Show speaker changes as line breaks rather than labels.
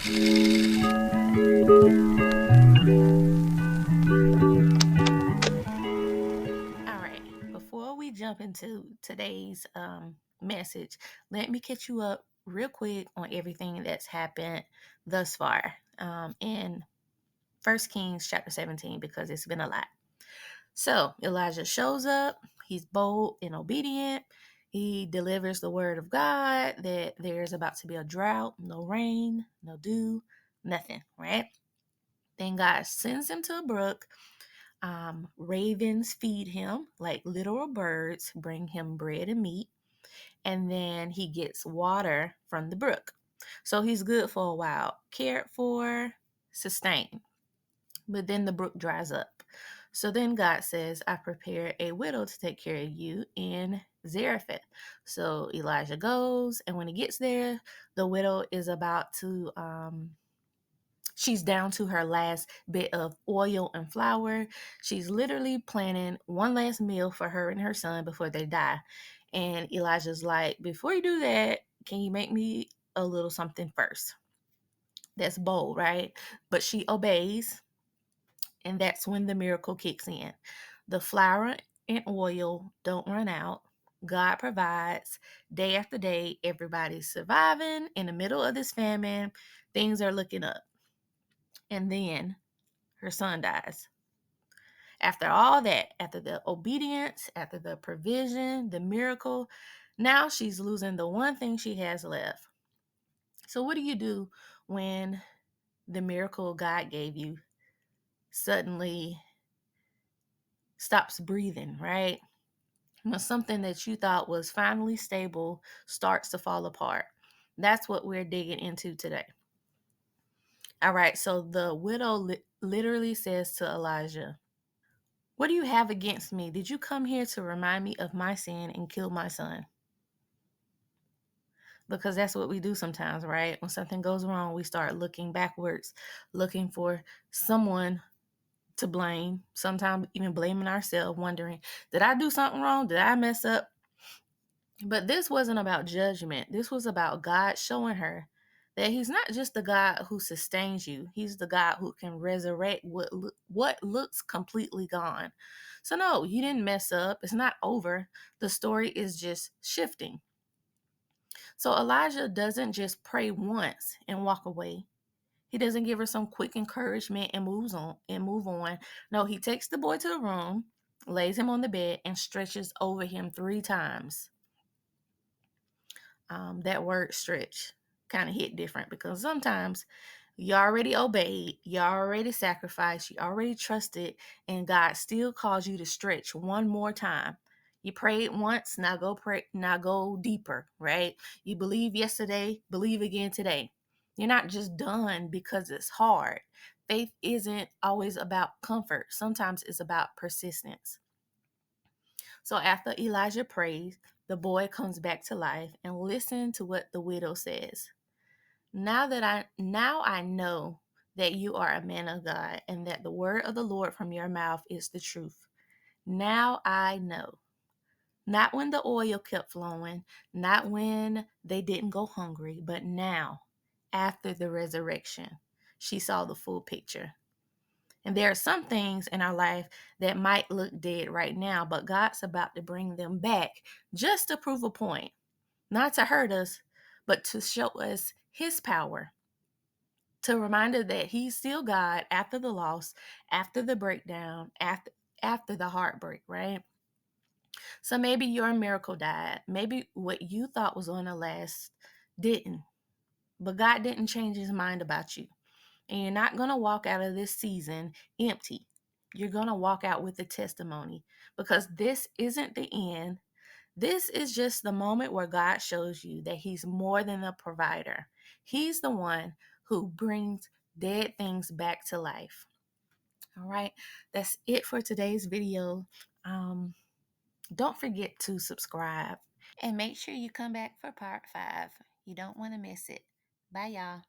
All right, before we jump into today's message, let me catch you up real quick on everything that's happened thus far in First Kings chapter 17 because it's been a lot. So Elijah shows up, he's bold and obedient. He delivers the word of God that there's about to be a drought, no rain, no dew, nothing, right? Then God sends him to a brook. Ravens feed him like literal birds, bring him bread and meat, and then he gets water from the brook. So he's good for a while, cared for, sustained. But then the brook dries up. So then God says, I prepare a widow to take care of you in Zarephath. So Elijah goes, and when he gets there, the widow is about to she's down to her last bit of oil and flour. She's literally planning one last meal for her and her son before they die. And Elijah's like, before you do that, can you make me a little something first? That's bold, right? But she obeys, and that's when the miracle kicks in. The flour and oil don't run out. God provides day after day. Everybody's surviving in the middle of this famine. Things are looking up. And then her son dies. After all that, after the obedience, after the provision, the miracle, now she's losing the one thing she has left. So, what do you do when the miracle God gave you suddenly stops breathing, right? When something that you thought was finally stable starts to fall apart? That's what we're digging into today. All right, so the widow literally says to Elijah, what do you have against me? Did you come here to remind me of my sin and kill my son? Because that's what we do sometimes, right? When something goes wrong, we start looking backwards, looking for someone to blame, sometimes even blaming ourselves, wondering, did I do something wrong? Did I mess up? But this wasn't about judgment. This was about God showing her that he's not just the God who sustains you. He's the God who can resurrect what looks completely gone. So no, you didn't mess up. It's not over. The story is just shifting. So Elijah doesn't just pray once and walk away. He doesn't give her some quick encouragement and move on. No, he takes the boy to the room, lays him on the bed, and stretches over him 3 times. That word stretch kind of hit different because sometimes you already obeyed, you already sacrificed, you already trusted, and God still calls you to stretch one more time. You prayed once, now go pray, now go deeper, right? You believe yesterday, believe again today. You're not just done because it's hard. Faith isn't always about comfort. Sometimes it's about persistence. So after Elijah prays, the boy comes back to life, and listen to what the widow says. Now I know that you are a man of God and that the word of the Lord from your mouth is the truth. Now I know. Not when the oil kept flowing, not when they didn't go hungry, but now, after the resurrection, she saw the full picture. And there are some things in our life that might look dead right now, but God's about to bring them back just to prove a point, not to hurt us, but to show us his power, to remind us that he's still God after the loss, after the breakdown, after the heartbreak, right? So maybe your miracle died. Maybe what you thought was going to last didn't. But God didn't change his mind about you. And you're not going to walk out of this season empty. You're going to walk out with a testimony because this isn't the end. This is just the moment where God shows you that he's more than a provider. He's the one who brings dead things back to life. All right, that's it for today's video. Don't forget to subscribe and make sure you come back for part 5. You don't want to miss it. Bye, y'all.